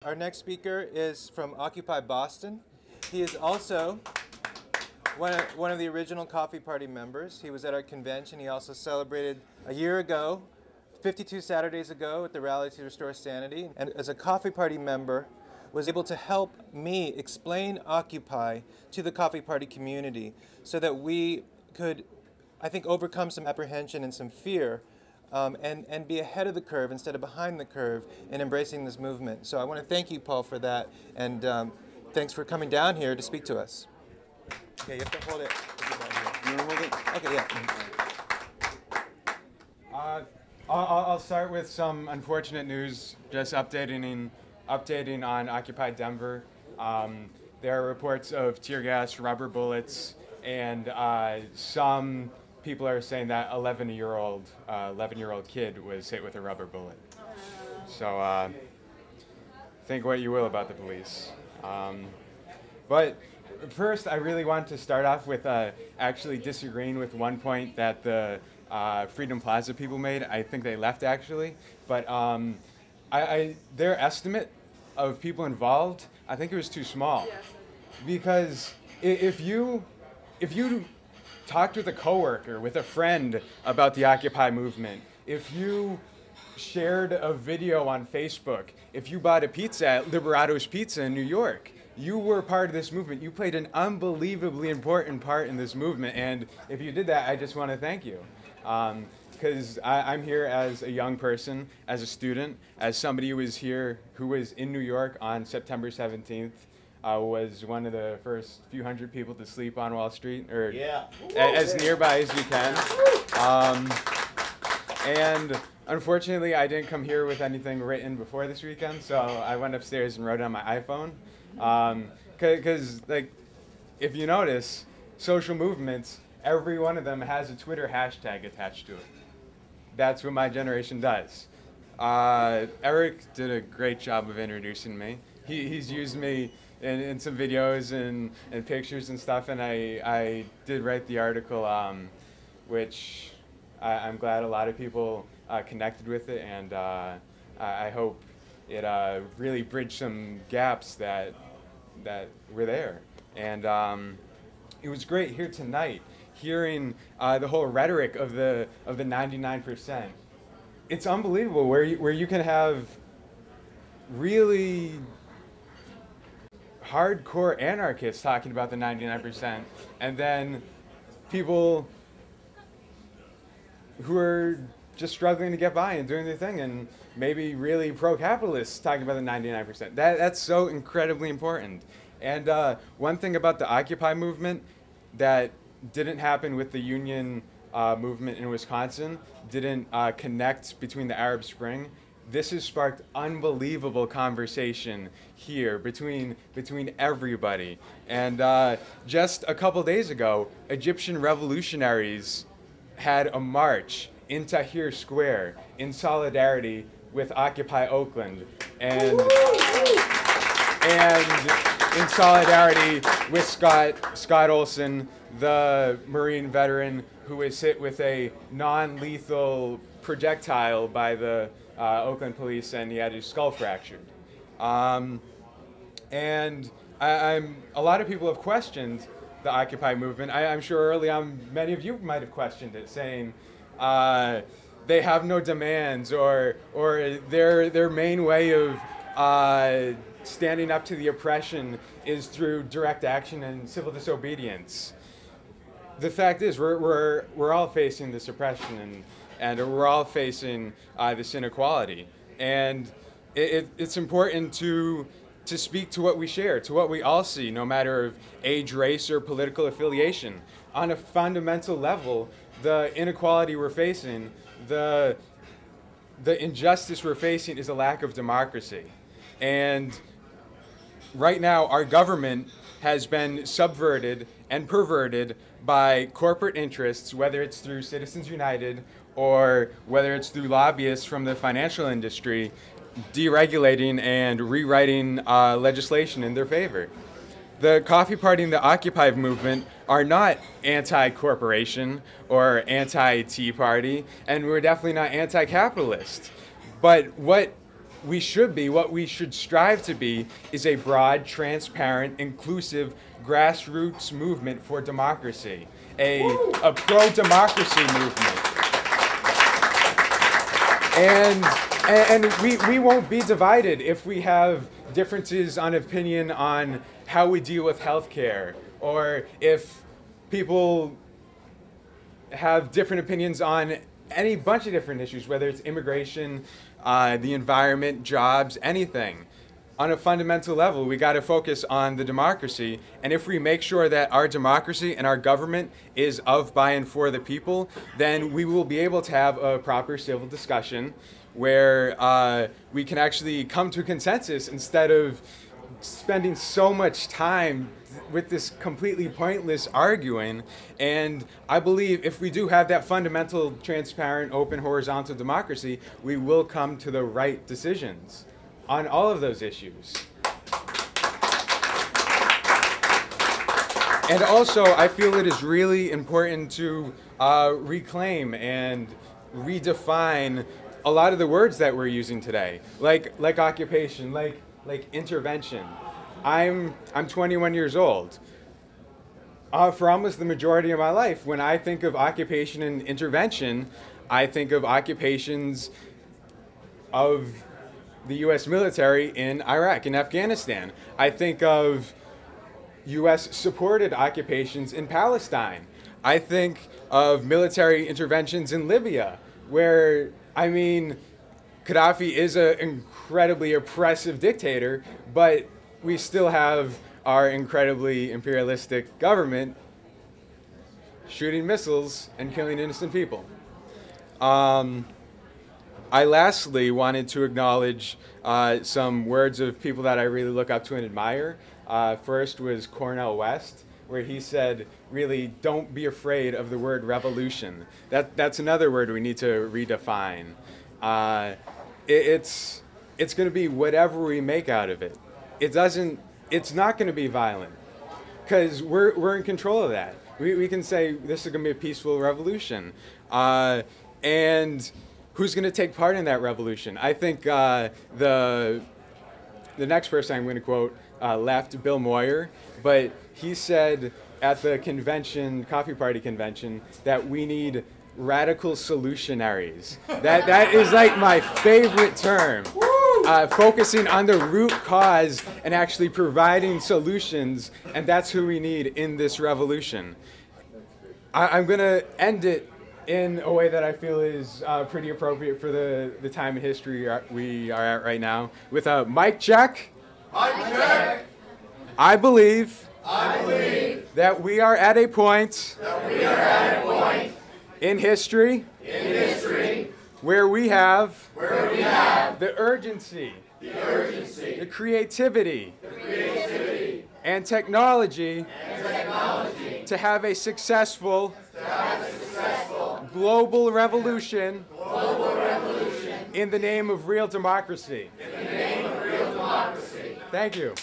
Our next speaker is from Occupy Boston. He is also one of the original Coffee Party members. He was at our convention. He also celebrated a year ago, 52 Saturdays ago, at the Rally to Restore Sanity. And as a Coffee Party member, was able to help me explain Occupy to the Coffee Party community so that we could, I think, overcome some apprehension and some fear and be ahead of the curve instead of behind the curve in embracing this movement. So I want to thank you, Paul, for that, and thanks for coming down here to speak to us. Okay, you have to hold it. You want to hold it? Okay, yeah. I'll start with some unfortunate news, just updating on Occupy Denver. There are reports of tear gas, rubber bullets, and some people are saying that 11-year-old kid was hit with a rubber bullet. So think what you will about the police. But first, I really want to start off with actually disagreeing with one point that the Freedom Plaza people made. I think they left, actually. But their estimate of people involved, I think it was too small. Because if you talked with a coworker, with a friend about the Occupy movement, if you shared a video on Facebook, if you bought a pizza at Liberato's Pizza in New York, you were part of this movement. You played an unbelievably important part in this movement, and if you did that, I just want to thank you. Because I'm here as a young person, as a student, as somebody who was here, who was in New York on September 17th, was one of the first few hundred people to sleep on Wall Street, or as nearby as you can. And unfortunately, I didn't come here with anything written before this weekend, so I went upstairs and wrote it on my iPhone. Because, like, if you notice, social movements, every one of them has a Twitter hashtag attached to it. That's what my generation does. Eric did a great job of introducing me. He's used me in some videos and pictures and stuff, and I did write the article, which I'm glad a lot of people connected with it, and I hope it really bridged some gaps that were there. And it was great here tonight, hearing the whole rhetoric of the 99%. It's unbelievable where you can have really hardcore anarchists talking about the 99%, and then people who are just struggling to get by and doing their thing, and maybe really pro-capitalists talking about the 99%. That's so incredibly important. And one thing about the Occupy movement that didn't happen with the union movement in Wisconsin, didn't connect between the Arab Spring. This has sparked unbelievable conversation here between everybody. And just a couple days ago, Egyptian revolutionaries had a march in Tahrir Square in solidarity with Occupy Oakland, and in solidarity with Scott Olson, the Marine veteran who was hit with a non-lethal projectile by the Oakland police, and he had his skull fractured. And a lot of people have questioned the Occupy movement. I'm sure early on many of you might have questioned it, saying they have no demands, or their main way of standing up to the oppression is through direct action and civil disobedience. The fact is, we're all facing this oppression, and we're all facing this inequality, and it's important to speak to what we share, to what we all see, no matter of age, race, or political affiliation. On a fundamental level, the inequality we're facing, the injustice we're facing is a lack of democracy. And right now, our government has been subverted and perverted by corporate interests, whether it's through Citizens United or whether it's through lobbyists from the financial industry, deregulating and rewriting legislation in their favor. The Coffee Party and the Occupy movement are not anti-corporation or anti-Tea Party, and we're definitely not anti-capitalist. But what we should be, what we should strive to be, is a broad, transparent, inclusive, grassroots movement for democracy, a pro-democracy movement. And we won't be divided if we have differences on opinion on how we deal with healthcare, or if people have different opinions on any bunch of different issues, whether it's immigration, the environment, jobs, anything. On a fundamental level, we got to focus on the democracy. And if we make sure that our democracy and our government is of, by, and for the people, then we will be able to have a proper civil discussion where we can actually come to a consensus instead of spending so much time with this completely pointless arguing. And I believe if we do have that fundamental, transparent, open, horizontal democracy, we will come to the right decisions on all of those issues. And also, I feel it is really important to reclaim and redefine a lot of the words that we're using today, like occupation, like intervention. I'm 21 years old. For almost the majority of my life, when I think of occupation and intervention, I think of occupations of the U.S. military in Iraq and Afghanistan. I think of U.S.-supported occupations in Palestine. I think of military interventions in Libya, where, I mean, Gaddafi is an incredibly oppressive dictator, but we still have our incredibly imperialistic government shooting missiles and killing innocent people. I lastly wanted to acknowledge some words of people that I really look up to and admire. First was Cornel West, where he said, really, don't be afraid of the word revolution. That's another word we need to redefine. It's going to be whatever we make out of it. It's not going to be violent, because we're in control of that. We can say this is going to be a peaceful revolution. And who's going to take part in that revolution? I think the next person I'm going to quote left Bill Moyer, but he said at the convention, Coffee Party convention, that we need radical solutionaries. That is like my favorite term. Focusing on the root cause and actually providing solutions, and that's who we need in this revolution. I'm going to end it in a way that I feel is pretty appropriate for the time in history we are at right now, with a mic check. Mic check. I believe that we are at a point in history where we have the urgency, the creativity, and technology to have a successful global revolution in the name of real democracy. Thank you.